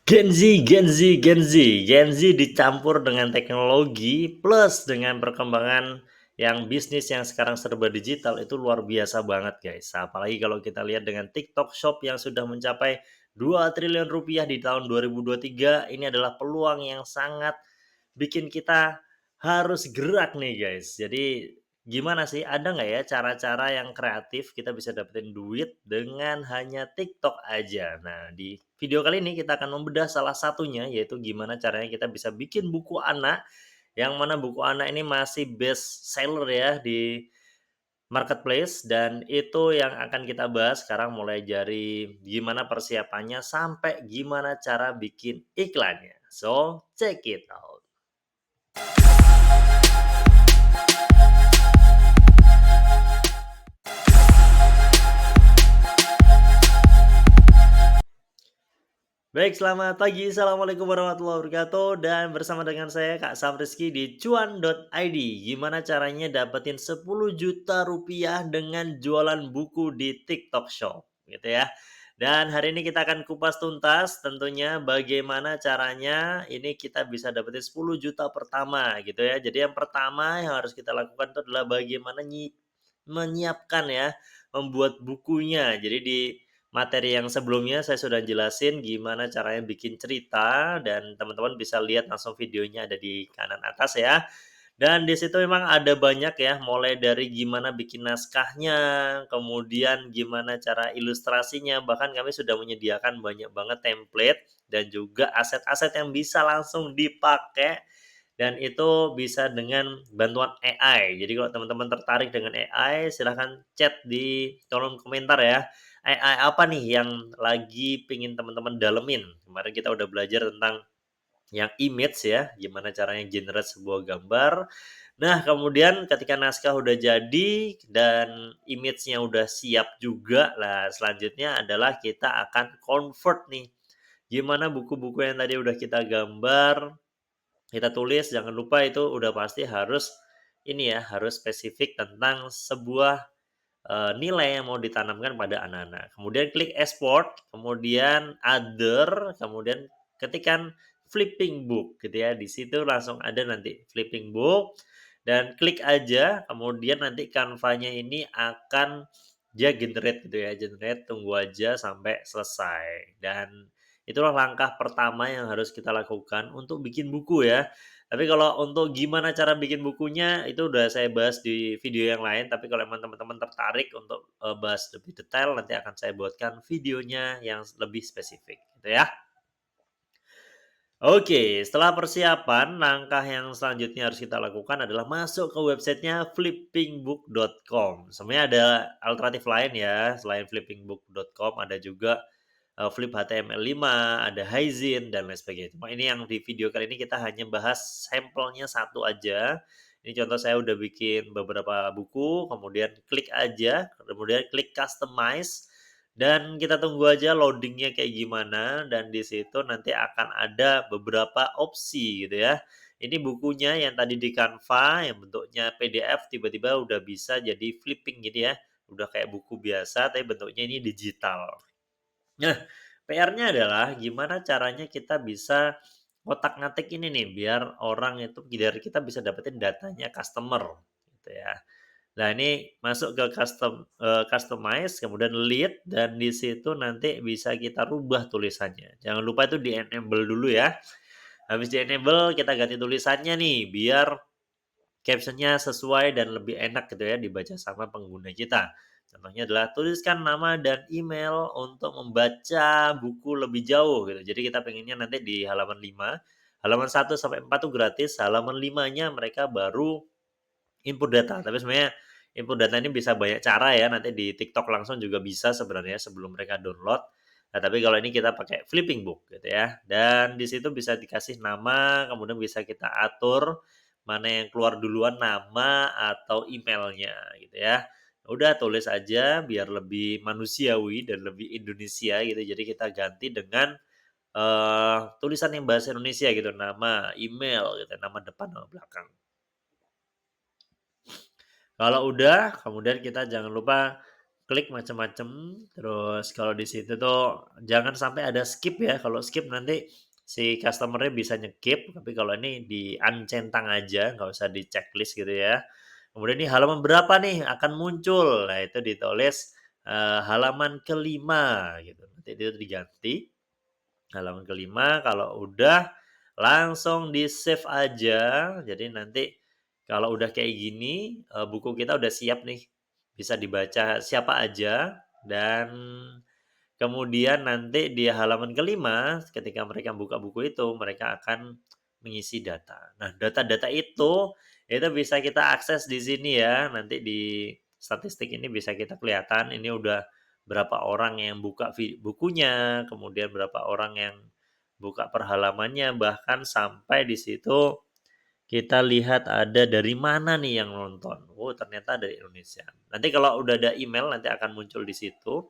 Gen Z dicampur dengan teknologi plus dengan perkembangan yang bisnis yang sekarang serba digital itu luar biasa banget guys. Apalagi kalau kita lihat dengan TikTok Shop yang sudah mencapai 2 triliun rupiah di tahun 2023, ini adalah peluang yang sangat bikin kita harus gerak nih guys. Jadi gimana sih, ada nggak ya cara-cara yang kreatif kita bisa dapetin duit dengan hanya TikTok aja? Nah, di video kali ini kita akan membedah salah satunya, yaitu gimana caranya kita bisa bikin buku anak, yang mana buku anak ini masih best seller ya di marketplace, dan itu yang akan kita bahas sekarang, mulai dari gimana persiapannya sampai gimana cara bikin iklannya. So, check it out. Baik, selamat pagi. Assalamualaikum warahmatullahi wabarakatuh. Dan bersama dengan saya Kak Sam Rizky di cuan.id. Gimana caranya dapetin 10 juta rupiah dengan jualan buku di TikTok Shop, gitu ya. Dan hari ini kita akan kupas tuntas tentunya bagaimana caranya ini kita bisa dapetin 10 juta pertama gitu ya. Jadi yang pertama yang harus kita lakukan itu adalah bagaimana menyiapkan ya, membuat bukunya. Jadi di materi yang sebelumnya saya sudah jelasin gimana caranya bikin cerita, dan teman-teman bisa lihat langsung videonya ada di kanan atas ya. Dan di situ memang ada banyak ya, mulai dari gimana bikin naskahnya, kemudian gimana cara ilustrasinya, bahkan kami sudah menyediakan banyak banget template dan juga aset-aset yang bisa langsung dipakai, dan itu bisa dengan bantuan AI. Jadi kalau teman-teman tertarik dengan AI, silahkan chat di kolom komentar ya. AI apa nih yang lagi pingin teman-teman dalemin? Kemarin kita udah belajar tentang yang image ya, gimana caranya generate sebuah gambar. Nah, kemudian ketika naskah udah jadi dan image-nya udah siap juga, lah selanjutnya adalah kita akan convert nih. Gimana buku-buku yang tadi udah kita gambar, kita tulis, jangan lupa itu udah pasti harus ini ya, harus spesifik tentang sebuah nilai yang mau ditanamkan pada anak-anak. Kemudian klik export, kemudian other, kemudian ketikkan flipping book gitu ya. Di situ langsung ada nanti flipping book, dan klik aja, kemudian nanti Canva-nya ini akan dia generate gitu ya, generate, tunggu aja sampai selesai. Dan itulah langkah pertama yang harus kita lakukan untuk bikin buku ya. Tapi kalau untuk gimana cara bikin bukunya, itu udah saya bahas di video yang lain, tapi kalau emang teman-teman tertarik untuk, bahas lebih detail, nanti akan saya buatkan videonya yang lebih spesifik, gitu ya. Oke, setelah persiapan, langkah yang selanjutnya harus kita lakukan adalah masuk ke websitenya flippingbook.com. Sebenarnya ada alternatif lain ya, selain flippingbook.com ada juga Flip HTML5, ada Haizen, dan lain sebagainya. Cuma ini yang di video kali ini kita hanya bahas sampelnya satu aja. Ini contoh, saya udah bikin beberapa buku, kemudian klik aja, kemudian klik customize, dan kita tunggu aja loadingnya kayak gimana, dan di situ nanti akan ada beberapa opsi gitu ya. Ini bukunya yang tadi di Canva yang bentuknya PDF tiba-tiba udah bisa jadi flipping gitu ya. Udah kayak buku biasa tapi bentuknya ini digital. Nah, PR-nya adalah gimana caranya kita bisa ngotak-ngatik ini nih, biar orang itu, biar kita bisa dapetin datanya customer, gitu ya. Nah, ini masuk ke customize, kemudian lead, dan di situ nanti bisa kita rubah tulisannya. Jangan lupa itu di-enable dulu ya. Habis di-enable, kita ganti tulisannya nih, biar caption-nya sesuai dan lebih enak gitu ya dibaca sama pengguna kita. Contohnya adalah tuliskan nama dan email untuk membaca buku lebih jauh gitu. Jadi kita pengennya nanti di halaman 5, halaman 1 sampai 4 tuh gratis, halaman 5-nya mereka baru input data. Tapi sebenarnya input data ini bisa banyak cara ya, nanti di TikTok langsung juga bisa sebenarnya sebelum mereka download. Nah, tapi kalau ini kita pakai flipping book gitu ya. Dan di situ bisa dikasih nama, kemudian bisa kita atur mana yang keluar duluan, nama atau emailnya gitu ya. Udah tulis aja biar lebih manusiawi dan lebih Indonesia gitu. Jadi kita ganti dengan tulisan yang bahasa Indonesia gitu, nama, email gitu, nama depan, nama belakang. Kalau udah, kemudian kita jangan lupa klik macam-macam, terus kalau di situ tuh jangan sampai ada skip ya, kalau skip nanti si customer-nya bisa nyekip, tapi kalau ini di-uncentang aja, nggak usah di-checklist gitu ya. Kemudian nih halaman berapa nih akan muncul, nah itu ditulis, halaman kelima gitu, nanti itu diganti, halaman kelima kalau udah langsung di-save aja, jadi nanti kalau udah kayak gini, buku kita udah siap nih, bisa dibaca siapa aja dan kemudian nanti di halaman kelima, ketika mereka buka buku itu, mereka akan mengisi data. Nah, data-data itu bisa kita akses di sini ya. Nanti di statistik ini bisa kita kelihatan, ini udah berapa orang yang buka bukunya, kemudian berapa orang yang buka per halamannya, bahkan sampai di situ kita lihat ada dari mana nih yang nonton. Oh, ternyata dari Indonesia. Nanti kalau udah ada email, nanti akan muncul di situ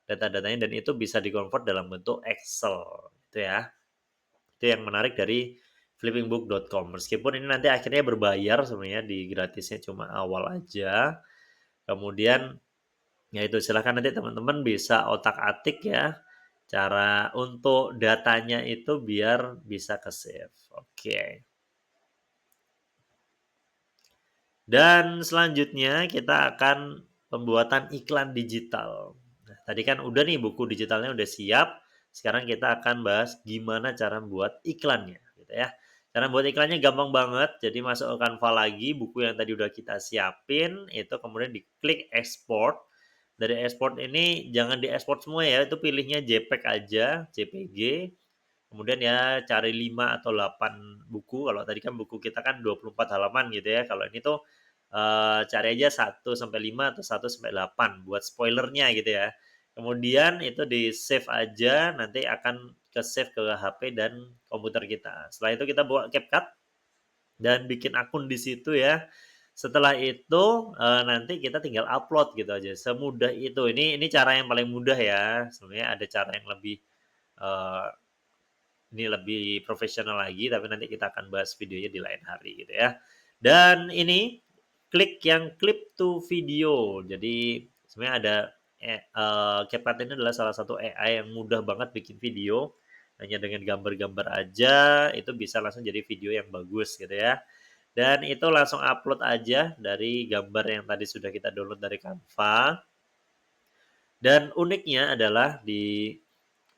data-datanya dan itu bisa di-convert dalam bentuk Excel gitu ya. Itu yang menarik dari flippingbook.com. Meskipun ini nanti akhirnya berbayar sebenarnya di gratisnya cuma awal aja. Kemudian ya itu silahkan nanti teman-teman bisa otak-atik ya cara untuk datanya itu biar bisa ke-save. Oke. Dan selanjutnya kita akan pembuatan iklan digital. Nah, tadi kan udah nih buku digitalnya udah siap. Sekarang kita akan bahas gimana cara buat iklannya, gitu ya. Cara buat iklannya gampang banget. Jadi masuk ke Canva lagi, buku yang tadi udah kita siapin, itu kemudian diklik export. Dari export ini jangan diekspor semua ya, itu pilihnya JPEG aja, JPG. Kemudian ya cari 5 atau 8 buku, kalau tadi kan buku kita kan 24 halaman gitu ya. Kalau ini tuh cari aja 1 sampai 5 atau 1 sampai 8 buat spoilernya gitu ya. Kemudian itu di-save aja, nanti akan ke-save ke HP dan komputer kita. Setelah itu kita bawa CapCut dan bikin akun di situ ya. Setelah itu, nanti kita tinggal upload gitu aja, semudah itu. Ini cara yang paling mudah ya, sebenarnya ada cara yang lebih, eee ini lebih profesional lagi, tapi nanti kita akan bahas videonya di lain hari gitu ya. Dan ini klik yang clip to video. Jadi sebenarnya ada CapCut ini adalah salah satu AI yang mudah banget bikin video. Hanya dengan gambar-gambar aja itu bisa langsung jadi video yang bagus gitu ya. Dan itu langsung upload aja dari gambar yang tadi sudah kita download dari Canva. Dan uniknya adalah di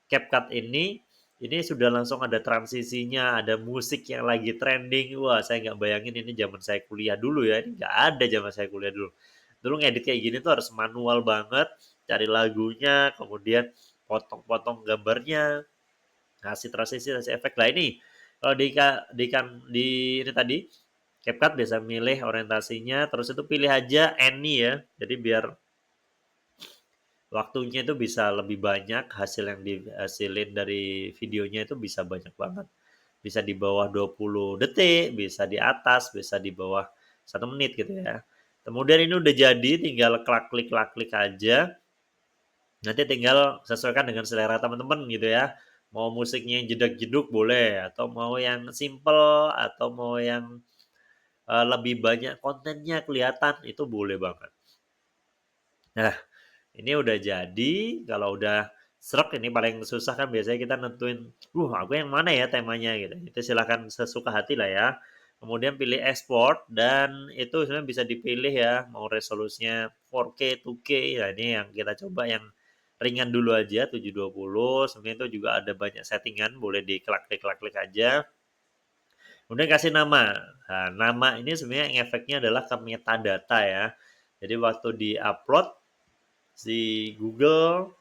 CapCut ini sudah langsung ada transisinya, ada musik yang lagi trending. Wah, saya nggak bayangin ini zaman saya kuliah dulu ya, ini nggak ada zaman saya kuliah dulu. Dulu ngedit kayak gini tuh harus manual banget, cari lagunya, kemudian potong-potong gambarnya, kasih transisi, kasih efek. Lah ini kalau di ini tadi CapCut bisa milih orientasinya, terus itu pilih aja any ya. Jadi biar waktunya itu bisa lebih banyak, hasil yang dihasilin dari videonya itu bisa banyak banget. Bisa di bawah 20 detik, bisa di atas, bisa di bawah 1 menit gitu ya. Kemudian ini udah jadi, tinggal klik aja. Nanti tinggal sesuaikan dengan selera teman-teman gitu ya. Mau musiknya yang jedak-jeduk boleh, atau mau yang simple, atau mau yang lebih banyak kontennya kelihatan, itu boleh banget. Nah, ini udah jadi, kalau udah sreg ini paling susah kan biasanya kita nentuin, aku yang mana ya temanya?" gitu. Itu silahkan sesuka hati lah ya. Kemudian pilih export dan itu sebenarnya bisa dipilih ya, mau resolusinya 4K, 2K, ya ini yang kita coba yang ringan dulu aja 720, sebenarnya itu juga ada banyak settingan, boleh diklik aja. Kemudian kasih nama. Nah, nama ini sebenarnya ngefeknya adalah ke metadata ya. Jadi waktu di-upload si Google,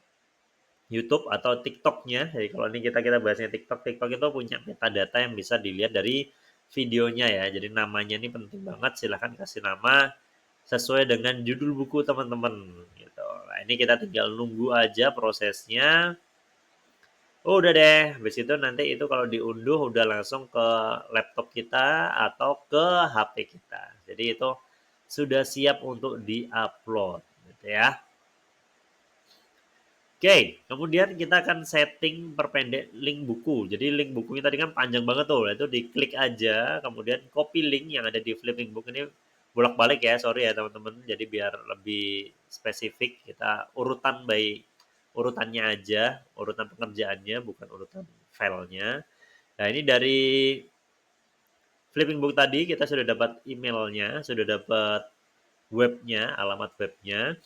YouTube atau TikTok-nya. Jadi kalau ini kita bahasnya TikTok, TikTok itu punya metadata yang bisa dilihat dari videonya ya. Jadi namanya ini penting banget. Silahkan kasih nama sesuai dengan judul buku teman-teman gitu. Nah, ini kita tinggal nunggu aja prosesnya. Oh, udah deh. Habis itu nanti itu kalau diunduh udah langsung ke laptop kita atau ke HP kita. Jadi itu sudah siap untuk di-upload gitu ya. Oke, kemudian kita akan setting perpendek link buku. Jadi link bukunya tadi kan panjang banget tuh, itu diklik aja, kemudian copy link yang ada di Flipping Book ini bolak-balik ya, sorry ya teman-teman. Jadi biar lebih spesifik kita urutannya aja, urutan pekerjaannya bukan urutan filenya. Nah, ini dari Flipping Book tadi kita sudah dapat emailnya, sudah dapat webnya, alamat webnya.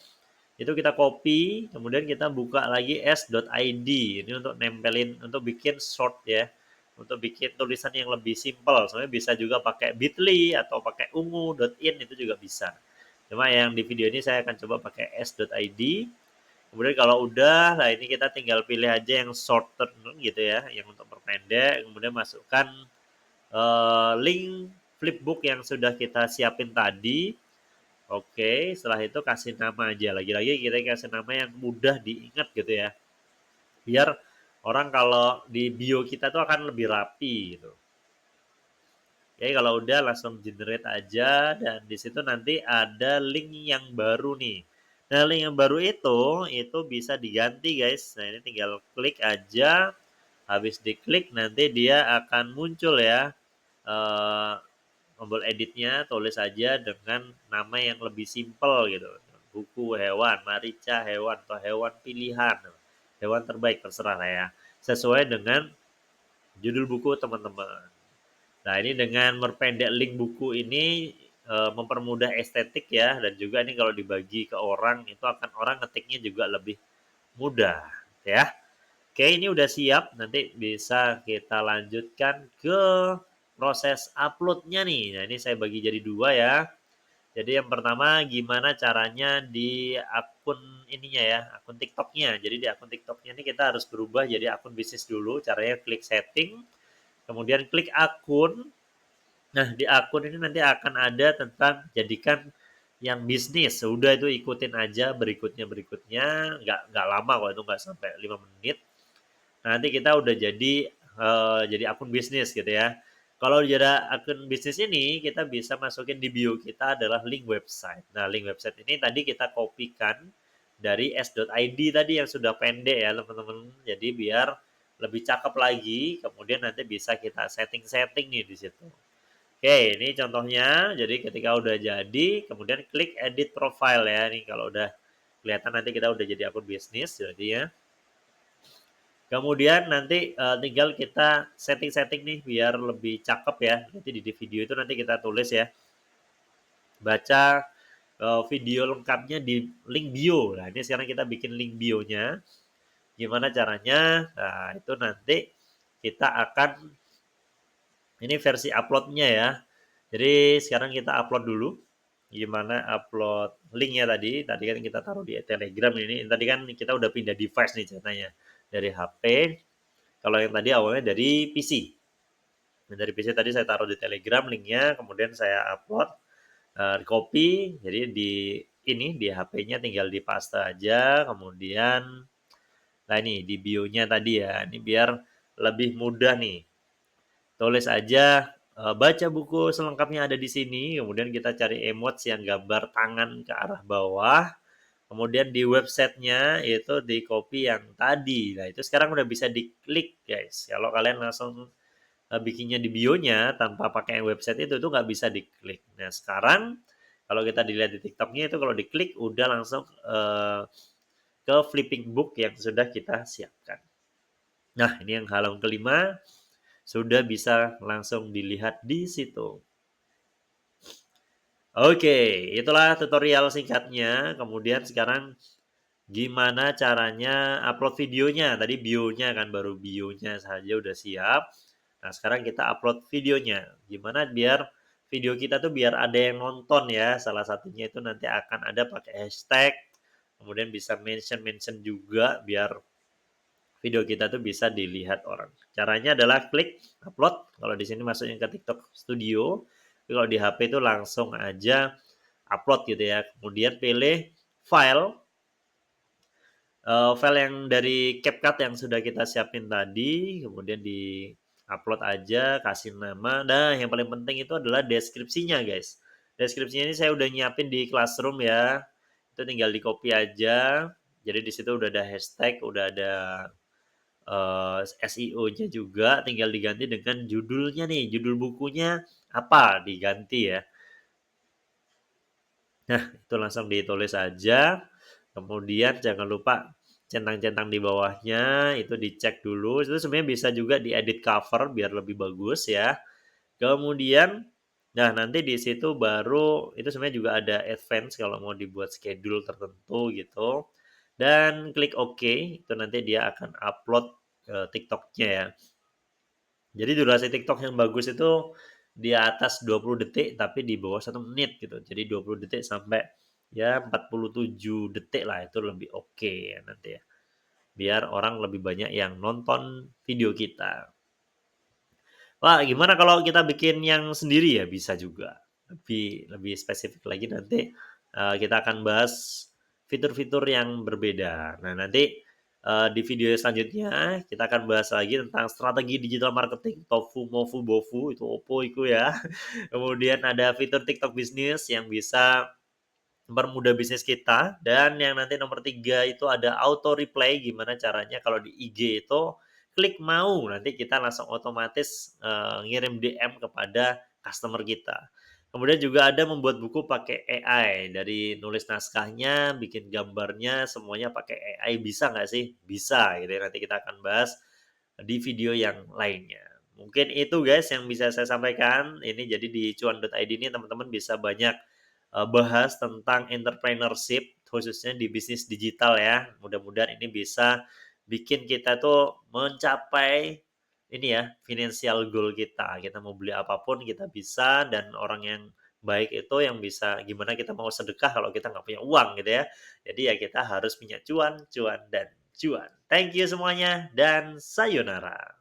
Itu kita copy, kemudian kita buka lagi s.id. Ini untuk nempelin, untuk bikin short ya, untuk bikin tulisan yang lebih simpel. Sebenarnya bisa juga pakai bit.ly atau pakai ungu.in, itu juga bisa. Cuma yang di video ini saya akan coba pakai s.id. Kemudian kalau udah, nah ini kita tinggal pilih aja yang shorten gitu ya, yang untuk perpendek. Kemudian masukkan link flipbook yang sudah kita siapin tadi. Oke, setelah itu kasih nama aja. Lagi-lagi kita kasih nama yang mudah diingat gitu ya. Biar orang kalau di bio kita tuh akan lebih rapi gitu. Oke, kalau udah langsung generate aja dan di situ nanti ada link yang baru nih. Nah, link yang baru itu bisa diganti guys. Nah, ini tinggal klik aja. Habis diklik nanti dia akan muncul ya. Eh, tombol editnya tulis aja dengan nama yang lebih simpel gitu. Buku hewan, marica hewan atau hewan pilihan. Hewan terbaik terserah lah ya. Sesuai dengan judul buku teman-teman. Nah, ini dengan memperpendek link buku ini mempermudah estetik ya, dan juga ini kalau dibagi ke orang itu akan orang ngetiknya juga lebih mudah ya. Oke, ini udah siap. Nanti bisa kita lanjutkan ke proses uploadnya nih. Nah, ini saya bagi jadi dua ya. Jadi yang pertama gimana caranya di akun ininya ya, akun TikToknya. Jadi di akun TikToknya ini kita harus berubah jadi akun bisnis dulu. Caranya klik setting, kemudian klik akun. Nah, di akun ini nanti akan ada tentang jadikan yang bisnis. Udah itu ikutin aja berikutnya, nggak lama kok, itu nggak sampai 5 menit. Nanti kita udah jadi akun bisnis gitu ya. Kalau jadi akun bisnis ini kita bisa masukin di bio kita adalah link website. Nah, link website ini tadi kita kopikan dari s.id tadi yang sudah pendek ya teman-teman. Jadi biar lebih cakep lagi, kemudian nanti bisa kita setting-setting nih di situ. Oke, ini contohnya. Jadi ketika udah jadi, kemudian klik edit profile ya. Nih kalau udah kelihatan nanti kita udah jadi akun bisnis jadi ya. Kemudian nanti tinggal kita setting-setting nih biar lebih cakep ya. Nanti di video itu nanti kita tulis ya. Baca video lengkapnya di link bio. Nah, ini sekarang kita bikin link bionya. Gimana caranya? Nah, itu nanti kita akan ini versi uploadnya ya. Jadi sekarang kita upload dulu. Gimana upload linknya tadi? Tadi kan kita taruh di Telegram ini. Tadi kan kita udah pindah device nih ceritanya. Dari HP. Kalau yang tadi awalnya dari PC. Nah, dari PC tadi saya taruh di Telegram linknya. Kemudian saya upload. Copy. Jadi di HP-nya tinggal dipaste aja. Kemudian nah ini di bio-nya tadi ya. Ini biar lebih mudah nih. Tulis aja, baca buku selengkapnya ada di sini, kemudian kita cari emotes yang gambar tangan ke arah bawah, kemudian di websitenya itu di-copy yang tadi. Nah, itu sekarang udah bisa diklik, guys. Kalau kalian langsung, bikinnya di bionya tanpa pakai website itu tuh nggak bisa diklik. Nah, sekarang kalau kita dilihat di TikToknya itu kalau diklik udah langsung, ke flipping book yang sudah kita siapkan. Nah, ini yang halaman kelima sudah bisa langsung dilihat di situ. Oke, itulah tutorial singkatnya. Kemudian sekarang gimana caranya upload videonya. Tadi bionya kan baru bionya saja udah siap. Nah, sekarang kita upload videonya. Gimana biar video kita tuh biar ada yang nonton ya. Salah satunya itu nanti akan ada pakai hashtag. Kemudian bisa mention juga biar video kita tuh bisa dilihat orang. Caranya adalah klik upload. Kalau di sini masuknya ke TikTok Studio. Kalau di HP itu langsung aja upload gitu ya. Kemudian pilih file. File yang dari CapCut yang sudah kita siapin tadi. Kemudian di upload aja, kasih nama. Nah, yang paling penting itu adalah deskripsinya guys. Deskripsinya ini saya udah nyiapin di Classroom ya. Itu tinggal di copy aja. Jadi di situ udah ada hashtag, udah ada SEO-nya juga, tinggal diganti dengan judulnya nih, judul bukunya apa, diganti ya. Nah, itu langsung ditulis aja, kemudian jangan lupa centang-centang di bawahnya, itu dicek dulu, itu sebenarnya bisa juga diedit cover biar lebih bagus ya. Kemudian, nah nanti di situ baru itu sebenarnya juga ada advance kalau mau dibuat schedule tertentu gitu, dan klik oke, itu nanti dia akan upload, TikTok-nya ya. Jadi durasi TikTok yang bagus itu di atas 20 detik tapi di bawah 1 menit gitu. Jadi 20 detik sampai ya 47 detik lah itu lebih oke ya nanti ya. Biar orang lebih banyak yang nonton video kita. Wah, gimana kalau kita bikin yang sendiri ya? Bisa juga. Lebih lebih spesifik lagi nanti, kita akan bahas fitur-fitur yang berbeda. Nah, nanti, di video selanjutnya kita akan bahas lagi tentang strategi digital marketing, TOFU, MOFU, BOFU, itu opo itu ya. Kemudian ada fitur TikTok bisnis yang bisa mempermudah bisnis kita, dan yang nanti nomor 3 itu ada auto reply, gimana caranya kalau di IG itu klik mau, nanti kita langsung otomatis, ngirim DM kepada customer kita. Kemudian juga ada membuat buku pakai AI, dari nulis naskahnya, bikin gambarnya, semuanya pakai AI, bisa nggak sih? Bisa gitu ya, nanti kita akan bahas di video yang lainnya. Mungkin itu guys yang bisa saya sampaikan, ini jadi di cuan.id ini teman-teman bisa banyak bahas tentang entrepreneurship, khususnya di bisnis digital ya. Mudah-mudahan ini bisa bikin kita tuh mencapai ini ya, financial goal kita. Kita mau beli apapun kita bisa, dan orang yang baik itu yang bisa gimana kita mau sedekah kalau kita nggak punya uang gitu ya. Jadi ya kita harus punya cuan, cuan, dan cuan. Thank you semuanya dan sayonara.